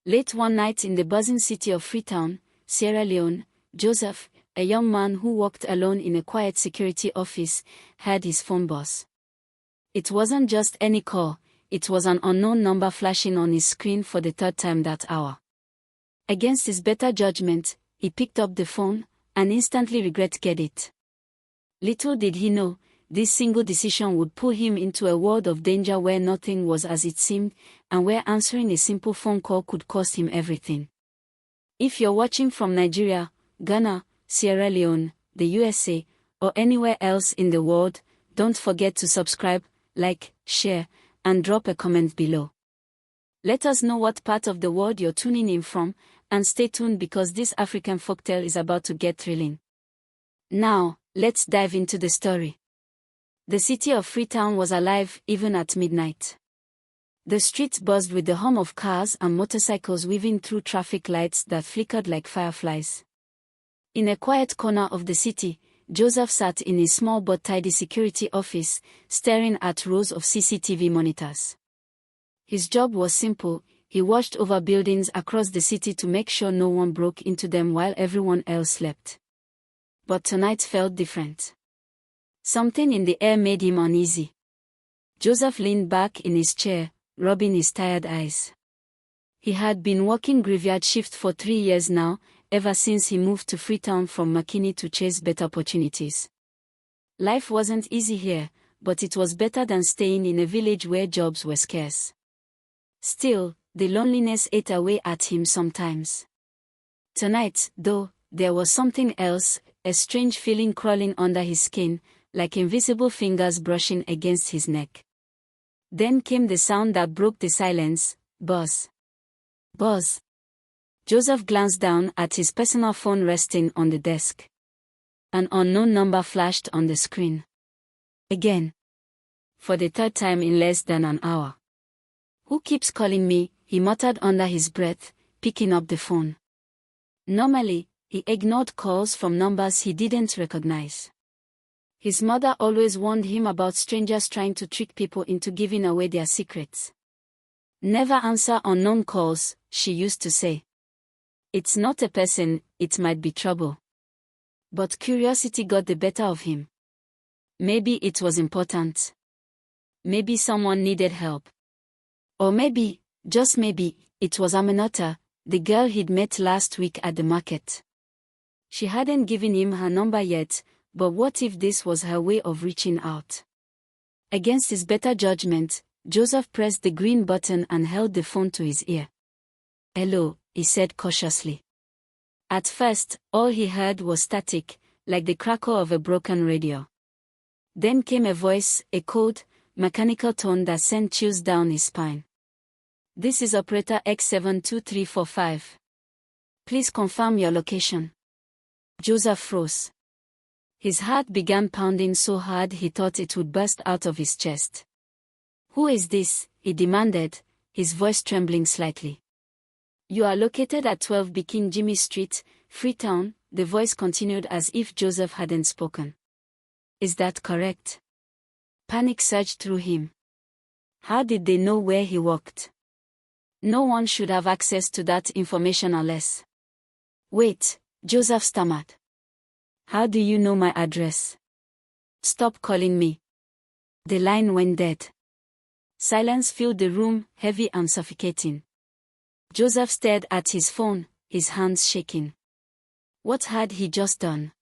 Late one night in the buzzing city of Freetown, Sierra Leone, Joseph, a young man who worked alone in a quiet security office, heard his phone buzz. It wasn't just any call, it was an unknown number flashing on his screen for the third time that hour. Against his better judgment, he picked up the phone, and instantly regretted it. Little did he know, this single decision would pull him into a world of danger where nothing was as it seemed, and where answering a simple phone call could cost him everything. If you're watching from Nigeria, Ghana, Sierra Leone, the USA, or anywhere else in the world, don't forget to subscribe, like, share, and drop a comment below. Let us know what part of the world you're tuning in from, and stay tuned because this African folktale is about to get thrilling. Now, let's dive into the story. The city of Freetown was alive even at midnight. The streets buzzed with the hum of cars and motorcycles weaving through traffic lights that flickered like fireflies. In a quiet corner of the city, Joseph sat in his small but tidy security office, staring at rows of CCTV monitors. His job was simple. He watched over buildings across the city to make sure no one broke into them while everyone else slept. But tonight felt different. Something in the air made him uneasy. Joseph leaned back in his chair, rubbing his tired eyes. He had been working graveyard shift for 3 years now, ever since he moved to Freetown from McKinney to chase better opportunities. Life wasn't easy here, but it was better than staying in a village where jobs were scarce. Still, the loneliness ate away at him sometimes. Tonight, though, there was something else, a strange feeling crawling under his skin, like invisible fingers brushing against his neck. Then came the sound that broke the silence, buzz. Buzz. Joseph glanced down at his personal phone resting on the desk. An unknown number flashed on the screen. Again. For the third time in less than an hour. "Who keeps calling me?" he muttered under his breath, picking up the phone. Normally, he ignored calls from numbers he didn't recognize. His mother always warned him about strangers trying to trick people into giving away their secrets. "Never answer unknown calls," she used to say. "It's not a person, it might be trouble." But curiosity got the better of him. Maybe it was important. Maybe someone needed help. Or maybe, just maybe, it was Aminata, the girl he'd met last week at the market. She hadn't given him her number yet, but what if this was her way of reaching out? Against his better judgment, Joseph pressed the green button and held the phone to his ear. "Hello," he said cautiously. At first, all he heard was static, like the crackle of a broken radio. Then came a voice, a cold, mechanical tone that sent chills down his spine. "This is operator X72345. Please confirm your location." Joseph froze. His heart began pounding so hard he thought it would burst out of his chest. "Who is this?" he demanded, his voice trembling slightly. "You are located at 12 Bikin Jimmy Street, Freetown," the voice continued as if Joseph hadn't spoken. "Is that correct?" Panic surged through him. How did they know where he worked? No one should have access to that information unless... "Wait," Joseph stammered. "How do you know my address?" "Stop calling me." The line went dead. Silence filled the room, heavy and suffocating. Joseph stared at his phone, his hands shaking. What had he just done?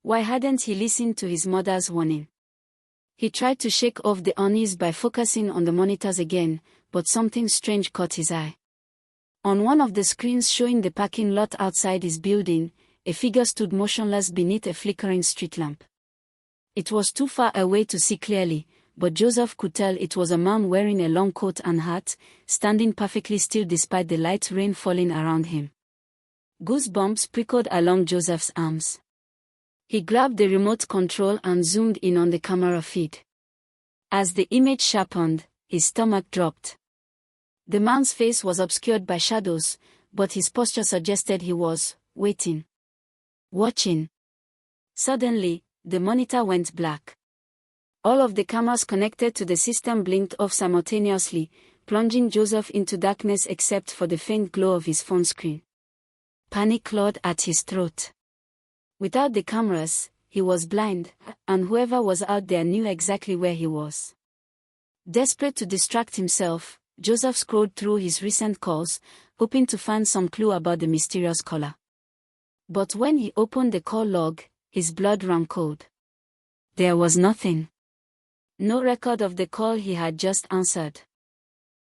Why hadn't he listened to his mother's warning? He tried to shake off the unease by focusing on the monitors again, but something strange caught his eye. On one of the screens showing the parking lot outside his building, a figure stood motionless beneath a flickering street lamp. It was too far away to see clearly, but Joseph could tell it was a man wearing a long coat and hat, standing perfectly still despite the light rain falling around him. Goosebumps prickled along Joseph's arms. He grabbed the remote control and zoomed in on the camera feed. As the image sharpened, his stomach dropped. The man's face was obscured by shadows, but his posture suggested he was waiting. Watching. Suddenly, the monitor went black. All of the cameras connected to the system blinked off simultaneously, plunging Joseph into darkness except for the faint glow of his phone screen. Panic clawed at his throat. Without the cameras, he was blind, and whoever was out there knew exactly where he was. Desperate to distract himself, Joseph scrolled through his recent calls, hoping to find some clue about the mysterious caller. But when he opened the call log, his blood ran cold. There was nothing. No record of the call he had just answered.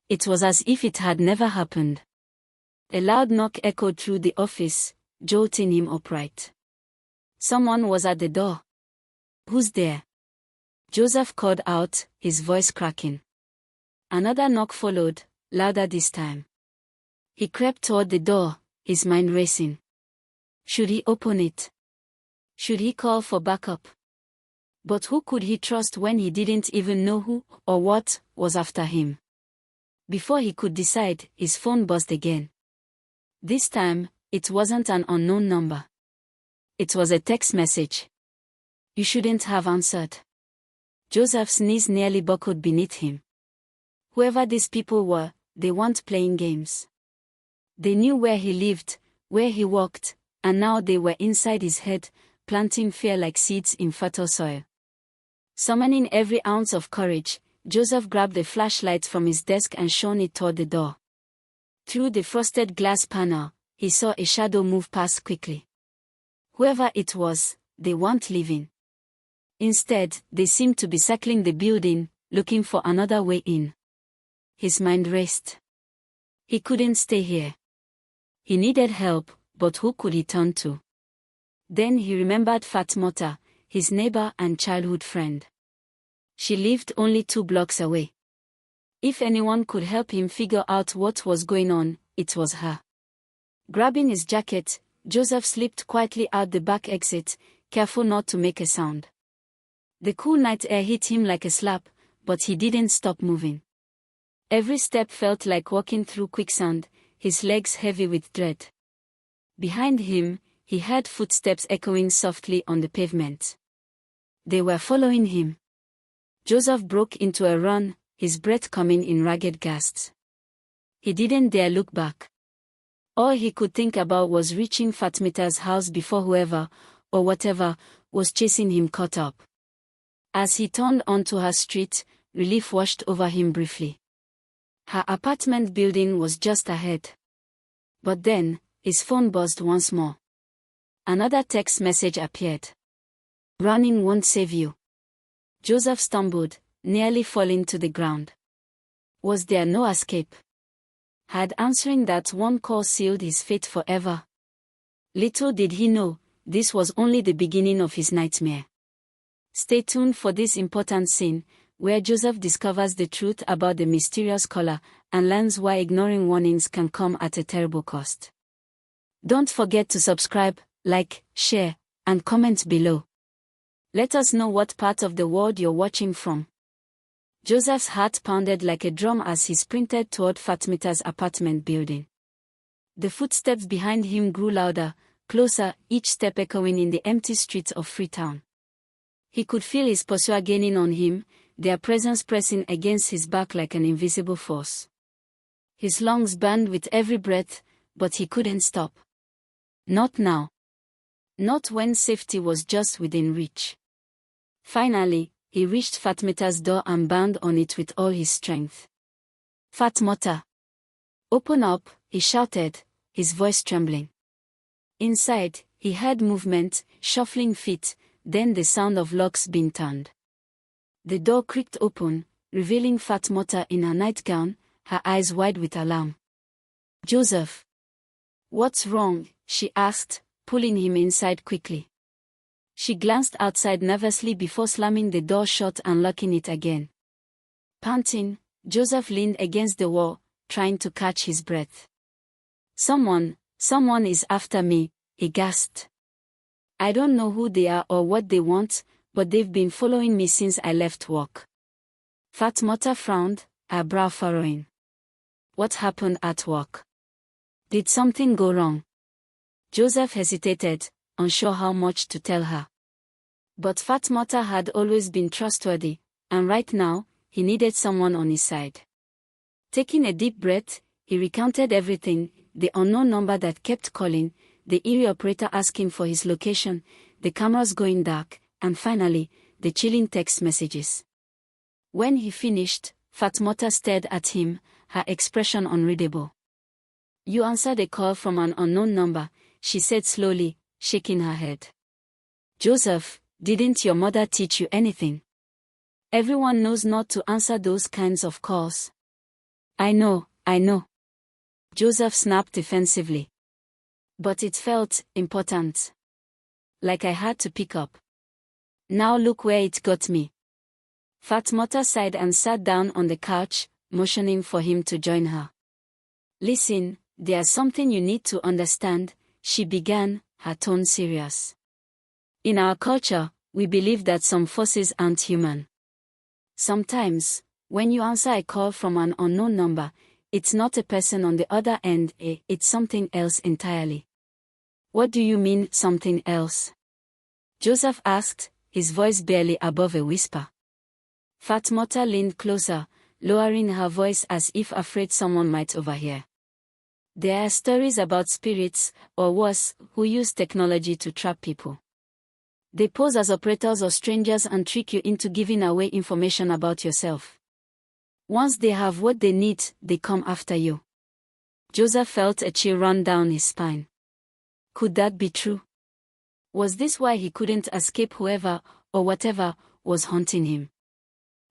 It was as if it had never happened. A loud knock echoed through the office, jolting him upright. Someone was at the door. "Who's there?" Joseph called out, his voice cracking. Another knock followed, louder this time. He crept toward the door, his mind racing. Should he open it? Should he call for backup? But who could he trust when he didn't even know who or what was after him? Before he could decide, his phone buzzed again. This time, it wasn't an unknown number. It was a text message. "You shouldn't have answered." Joseph's knees nearly buckled beneath him. Whoever these people were, they weren't playing games. They knew where he lived, where he walked, and now they were inside his head, planting fear like seeds in fertile soil. Summoning every ounce of courage, Joseph grabbed a flashlight from his desk and shone it toward the door. Through the frosted glass panel, he saw a shadow move past quickly. Whoever it was, they weren't leaving. Instead, they seemed to be circling the building, looking for another way in. His mind raced. He couldn't stay here. He needed help, but who could he turn to? Then he remembered Fatmota, his neighbor and childhood friend. She lived only 2 blocks away. If anyone could help him figure out what was going on, it was her. Grabbing his jacket, Joseph slipped quietly out the back exit, careful not to make a sound. The cool night air hit him like a slap, but he didn't stop moving. Every step felt like walking through quicksand, his legs heavy with dread. Behind him, he heard footsteps echoing softly on the pavement. They were following him. Joseph broke into a run, his breath coming in ragged gasps. He didn't dare look back. All he could think about was reaching Fatmita's house before whoever, or whatever, was chasing him caught up. As he turned onto her street, relief washed over him briefly. Her apartment building was just ahead. But then, his phone buzzed once more. Another text message appeared. "Running won't save you." Joseph stumbled, nearly falling to the ground. Was there no escape? Had answering that one call sealed his fate forever? Little did he know, this was only the beginning of his nightmare. Stay tuned for this important scene, where Joseph discovers the truth about the mysterious caller and learns why ignoring warnings can come at a terrible cost. Don't forget to subscribe, like, share, and comment below. Let us know what part of the world you're watching from. Joseph's heart pounded like a drum as he sprinted toward Fatmita's apartment building. The footsteps behind him grew louder, closer, each step echoing in the empty streets of Freetown. He could feel his pursuer gaining on him, their presence pressing against his back like an invisible force. His lungs burned with every breath, but he couldn't stop. Not now. Not when safety was just within reach. Finally, he reached Fatmita's door and banged on it with all his strength. "Fatmata! Open up," he shouted, his voice trembling. Inside, he heard movement, shuffling feet, then the sound of locks being turned. The door creaked open, revealing Fatmata in her nightgown, her eyes wide with alarm. "Joseph! What's wrong?" she asked, pulling him inside quickly. She glanced outside nervously before slamming the door shut and locking it again. Panting, Joseph leaned against the wall, trying to catch his breath. Someone is after me," he gasped. "I don't know who they are or what they want, but they've been following me since I left work." Fatmata frowned, her brow furrowing. "What happened at work? Did something go wrong?" Joseph hesitated, unsure how much to tell her. But Fatmata had always been trustworthy, and right now, he needed someone on his side. Taking a deep breath, he recounted everything: the unknown number that kept calling, the eerie operator asking for his location, the cameras going dark, and finally, the chilling text messages. When he finished, Fatmota stared at him, her expression unreadable. "You answered a call from an unknown number," she said slowly, shaking her head. "Joseph, didn't your mother teach you anything? Everyone knows not to answer those kinds of calls." I know. Joseph snapped defensively. "But it felt important. Like I had to pick up. Now look where it got me." Fatmota sighed and sat down on the couch, motioning for him to join her. "Listen, there's something you need to understand," she began, her tone serious. "In our culture, we believe that some forces aren't human. Sometimes, when you answer a call from an unknown number, it's not a person on the other end, it's something else entirely." "What do you mean, something else?" Joseph asked, his voice barely above a whisper. Fatmota leaned closer, lowering her voice as if afraid someone might overhear. "There are stories about spirits, or worse, who use technology to trap people. They pose as operators or strangers and trick you into giving away information about yourself. Once they have what they need, they come after you." Joseph felt a chill run down his spine. Could that be true? Was this why he couldn't escape whoever, or whatever, was haunting him?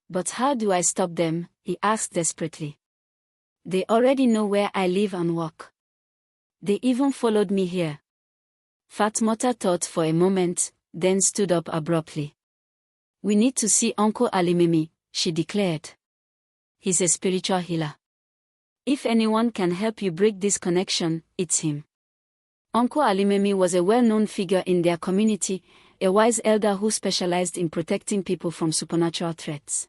"But how do I stop them?" he asked desperately. "They already know where I live and work. They even followed me here." Fatmota thought for a moment, then stood up abruptly. "We need to see Uncle Alimemi," she declared. "He's a spiritual healer. If anyone can help you break this connection, it's him." Uncle Alimemi was a well-known figure in their community, a wise elder who specialized in protecting people from supernatural threats.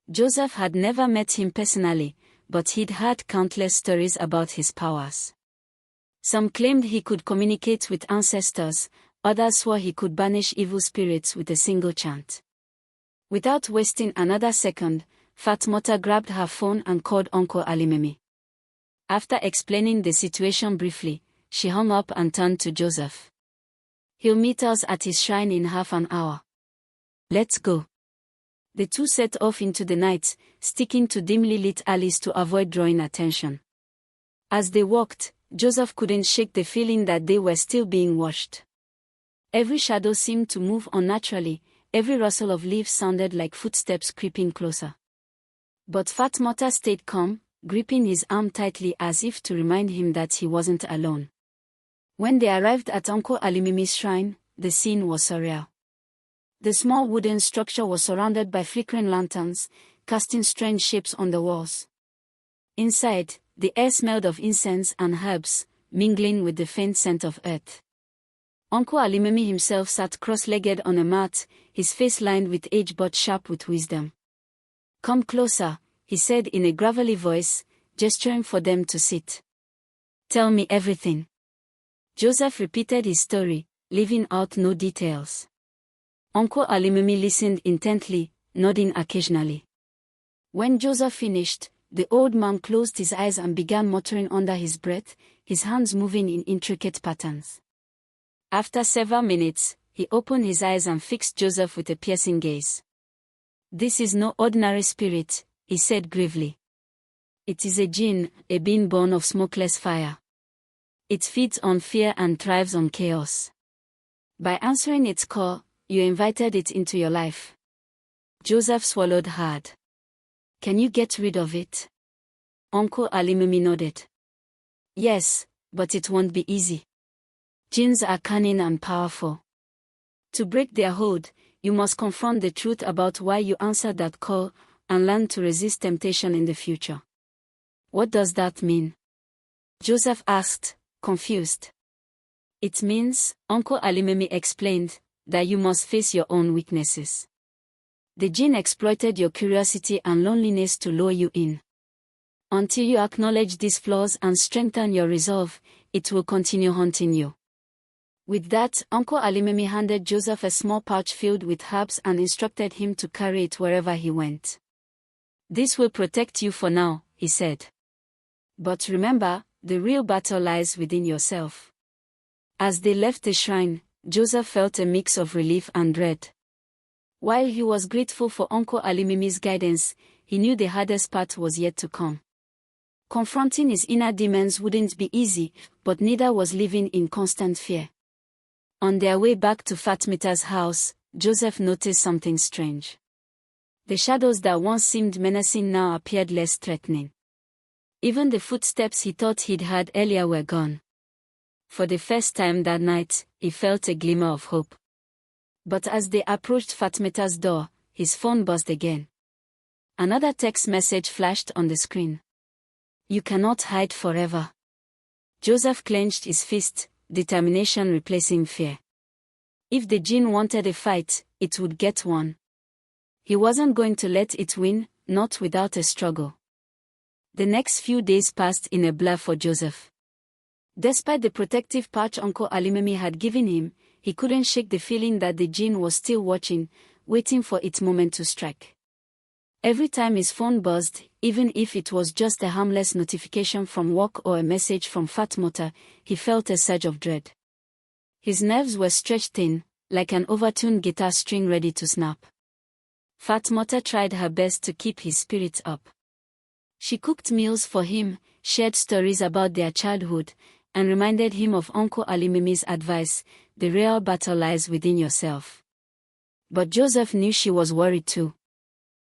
Joseph had never met him personally, but he'd heard countless stories about his powers. Some claimed he could communicate with ancestors, others swore he could banish evil spirits with a single chant. Without wasting another second, Fatmota grabbed her phone and called Uncle Alimemi. After explaining the situation briefly, she hung up and turned to Joseph. "He'll meet us at his shrine in half an hour. Let's go." The two set off into the night, sticking to dimly lit alleys to avoid drawing attention. As they walked, Joseph couldn't shake the feeling that they were still being watched. Every shadow seemed to move unnaturally, every rustle of leaves sounded like footsteps creeping closer. But Fatmota stayed calm, gripping his arm tightly as if to remind him that he wasn't alone. When they arrived at Uncle Alimimi's shrine, the scene was surreal. The small wooden structure was surrounded by flickering lanterns, casting strange shapes on the walls. Inside, the air smelled of incense and herbs, mingling with the faint scent of earth. Uncle Alimemi himself sat cross-legged on a mat, his face lined with age but sharp with wisdom. "Come closer," he said in a gravelly voice, gesturing for them to sit. "Tell me everything." Joseph repeated his story, leaving out no details. Uncle Alimemi listened intently, nodding occasionally. When Joseph finished, the old man closed his eyes and began muttering under his breath, his hands moving in intricate patterns. After several minutes, he opened his eyes and fixed Joseph with a piercing gaze. "This is no ordinary spirit," he said gravely. "It is a Djinn, a being born of smokeless fire. It feeds on fear and thrives on chaos. By answering its call, you invited it into your life." Joseph swallowed hard. "Can you get rid of it?" Uncle Alimemi nodded. "Yes, but it won't be easy. Jinns are cunning and powerful. To break their hold, you must confront the truth about why you answered that call, and learn to resist temptation in the future." "What does that mean?" Joseph asked, confused. "It means," Uncle Alimemi explained, "that you must face your own weaknesses. The Djinn exploited your curiosity and loneliness to lure you in. Until you acknowledge these flaws and strengthen your resolve, it will continue haunting you." With that, Uncle Alimemi handed Joseph a small pouch filled with herbs and instructed him to carry it wherever he went. "This will protect you for now," he said. But remember, the real battle lies within yourself. As they left the shrine, Joseph felt a mix of relief and dread. While he was grateful for Uncle Alimimi's guidance, he knew the hardest part was yet to come. Confronting his inner demons wouldn't be easy, but neither was living in constant fear. On their way back to Fatmita's house, Joseph noticed something strange. The shadows that once seemed menacing now appeared less threatening. Even the footsteps he thought he'd heard earlier were gone. For the first time that night, he felt a glimmer of hope. But as they approached Fatmita's door, his phone buzzed again. Another text message flashed on the screen. "You cannot hide forever." Joseph clenched his fist, determination replacing fear. If the Djinn wanted a fight, it would get one. He wasn't going to let it win, not without a struggle. The next few days passed in a blur for Joseph. Despite the protective patch Uncle Alimimi had given him, he couldn't shake the feeling that the Djinn was still watching, waiting for its moment to strike. Every time his phone buzzed, even if it was just a harmless notification from work or a message from Fatmota, he felt a surge of dread. His nerves were stretched thin, like an overtuned guitar string ready to snap. Fatmota tried her best to keep his spirits up. She cooked meals for him, shared stories about their childhood, and reminded him of Uncle Alimimi's advice, "The real battle lies within yourself." But Joseph knew she was worried too.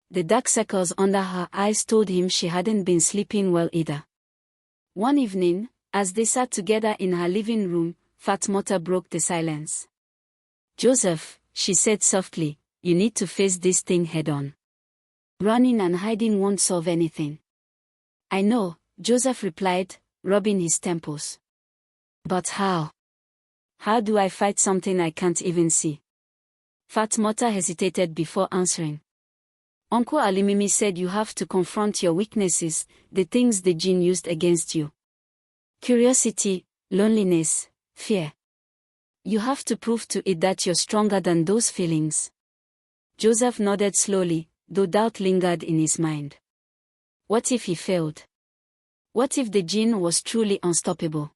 The dark circles under her eyes told him she hadn't been sleeping well either. One evening, as they sat together in her living room, Fatmota broke the silence. "Joseph," she said softly, "you need to face this thing head-on. Running and hiding won't solve anything." "I know," Joseph replied, rubbing his temples. "But how? How do I fight something I can't even see?" Fatmota hesitated before answering. "Uncle Alimimi said you have to confront your weaknesses, the things the Djinn used against you. Curiosity, loneliness, fear. You have to prove to it that you're stronger than those feelings." Joseph nodded slowly, though doubt lingered in his mind. What if he failed? What if the Djinn was truly unstoppable?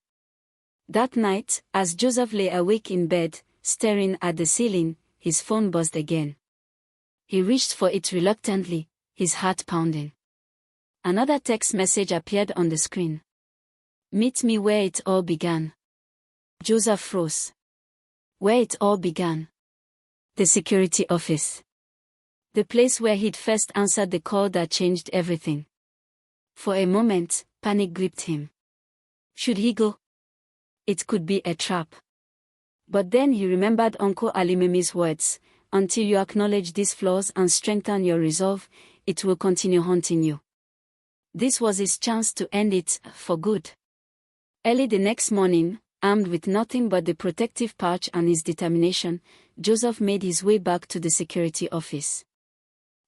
That night, as Joseph lay awake in bed, staring at the ceiling, his phone buzzed again. He reached for it reluctantly, his heart pounding. Another text message appeared on the screen. "Meet me where it all began." Joseph froze. Where it all began? The security office. The place where he'd first answered the call that changed everything. For a moment, panic gripped him. Should he go? It could be a trap. But then he remembered Uncle Alimimi's words, "Until you acknowledge these flaws and strengthen your resolve, it will continue haunting you." This was his chance to end it, for good. Early the next morning, armed with nothing but the protective pouch and his determination, Joseph made his way back to the security office.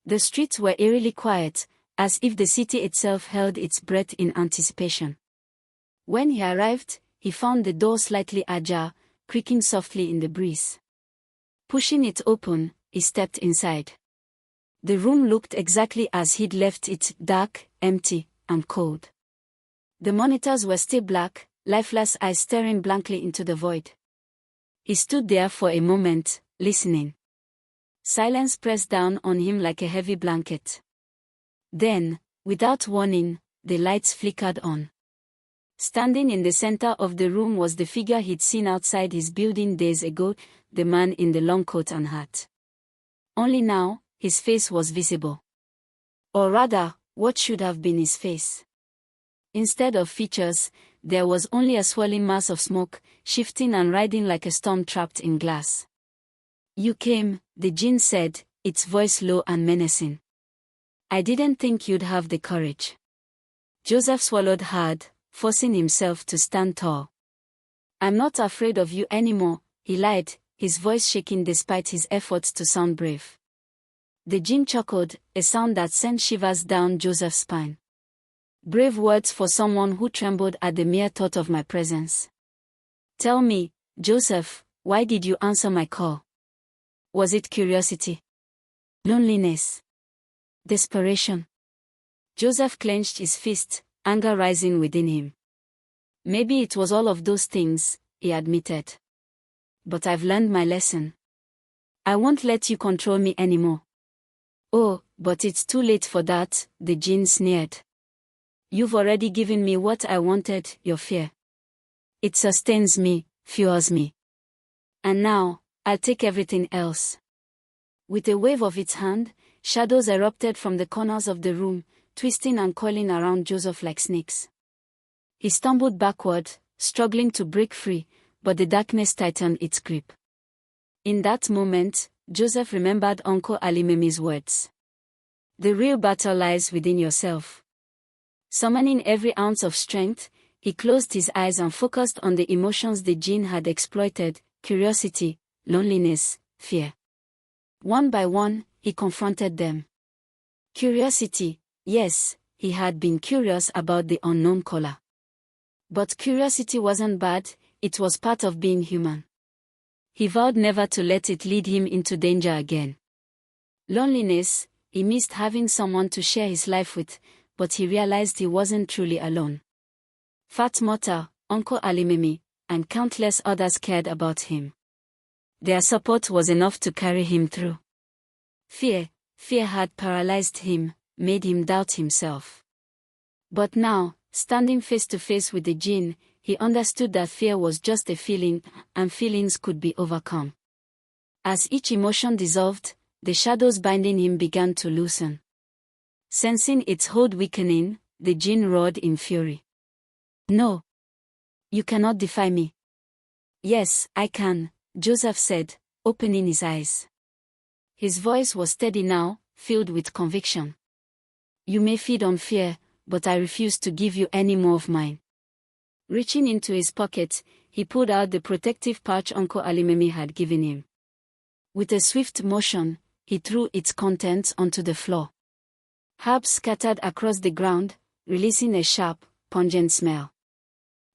The streets were eerily quiet, as if the city itself held its breath in anticipation. When he arrived, he found the door slightly ajar, creaking softly in the breeze. Pushing it open, he stepped inside. The room looked exactly as he'd left it, dark, empty, and cold. The monitors were still black, lifeless eyes staring blankly into the void. He stood there for a moment, listening. Silence pressed down on him like a heavy blanket. Then, without warning, the lights flickered on. Standing in the center of the room was the figure he'd seen outside his building days ago, the man in the long coat and hat. Only now, his face was visible. Or rather, what should have been his face. Instead of features, there was only a swirling mass of smoke, shifting and riding like a storm trapped in glass. "You came," the Djinn said, its voice low and menacing. "I didn't think you'd have the courage." Joseph swallowed hard, forcing himself to stand tall. "I'm not afraid of you anymore," he lied, his voice shaking despite his efforts to sound brave. The Djinn chuckled, a sound that sent shivers down Joseph's spine. "Brave words for someone who trembled at the mere thought of my presence. Tell me, Joseph, why did you answer my call? Was it curiosity? Loneliness? Desperation?" Joseph clenched his fist, anger rising within him. Maybe it was all of those things, he admitted. But I've learned my lesson. I won't let you control me anymore. Oh, but it's too late for that, the Djinn sneered. You've already given me what I wanted, your fear. It sustains me, fuels me. And now, I'll take everything else. With a wave of its hand, shadows erupted from the corners of the room, twisting and coiling around Joseph like snakes. He stumbled backward, struggling to break free, but the darkness tightened its grip. In that moment, Joseph remembered Uncle Alimemi's words. The real battle lies within yourself. Summoning every ounce of strength, he closed his eyes and focused on the emotions the Djinn had exploited: curiosity, loneliness, fear. One by one, he confronted them. Curiosity, yes, he had been curious about the unknown caller. But curiosity wasn't bad, it was part of being human. He vowed never to let it lead him into danger again. Loneliness, he missed having someone to share his life with, but he realized he wasn't truly alone. Fat Mota, Uncle Alimemi, and countless others cared about him. Their support was enough to carry him through. Fear had paralyzed him, made him doubt himself. But now, standing face to face with the Djinn, he understood that fear was just a feeling, and feelings could be overcome. As each emotion dissolved, the shadows binding him began to loosen. Sensing its hold weakening, the Djinn roared in fury. No. You cannot defy me. Yes, I can, Joseph said, opening his eyes. His voice was steady now, filled with conviction. You may feed on fear, but I refuse to give you any more of mine. Reaching into his pocket, he pulled out the protective pouch Uncle Alimemi had given him. With a swift motion, he threw its contents onto the floor. Herbs scattered across the ground, releasing a sharp, pungent smell.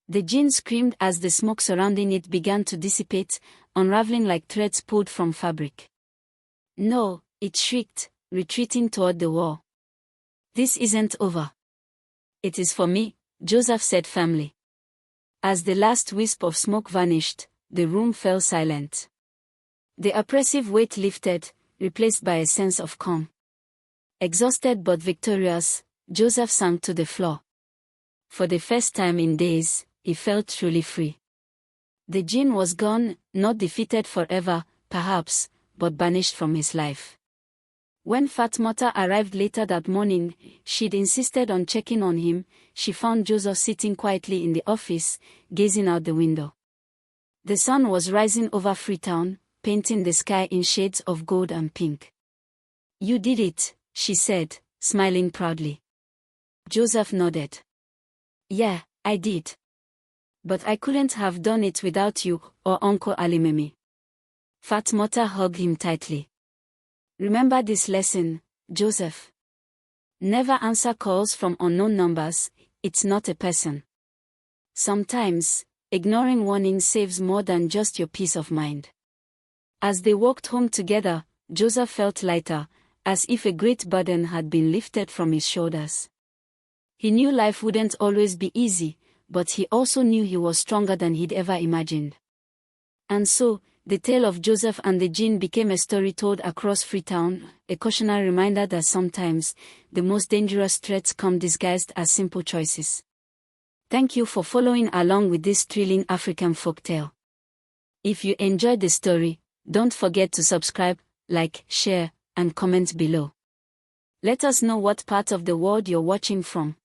The Djinn screamed as the smoke surrounding it began to dissipate, unraveling like threads pulled from fabric. No, it shrieked, retreating toward the wall. This isn't over. It is for me, Joseph said firmly. As the last wisp of smoke vanished, the room fell silent. The oppressive weight lifted, replaced by a sense of calm. Exhausted but victorious, Joseph sank to the floor. For the first time in days, he felt truly free. The Djinn was gone, not defeated forever, perhaps, but banished from his life. When Fatmata arrived later that morning, she'd insisted on checking on him. She found Joseph sitting quietly in the office, gazing out the window. The sun was rising over Freetown, painting the sky in shades of gold and pink. You did it, she said, smiling proudly. Joseph nodded. Yeah, I did. But I couldn't have done it without you, or Uncle Alimemi. Fatmata hugged him tightly. Remember this lesson, Joseph. Never answer calls from unknown numbers, it's not a person. Sometimes, ignoring warnings saves more than just your peace of mind. As they walked home together, Joseph felt lighter, as if a great burden had been lifted from his shoulders. He knew life wouldn't always be easy, but he also knew he was stronger than he'd ever imagined. And so, the tale of Joseph and the Djinn became a story told across Freetown, a cautionary reminder that sometimes, the most dangerous threats come disguised as simple choices. Thank you for following along with this thrilling African folktale. If you enjoyed the story, don't forget to subscribe, like, share, and comment below. Let us know what part of the world you're watching from.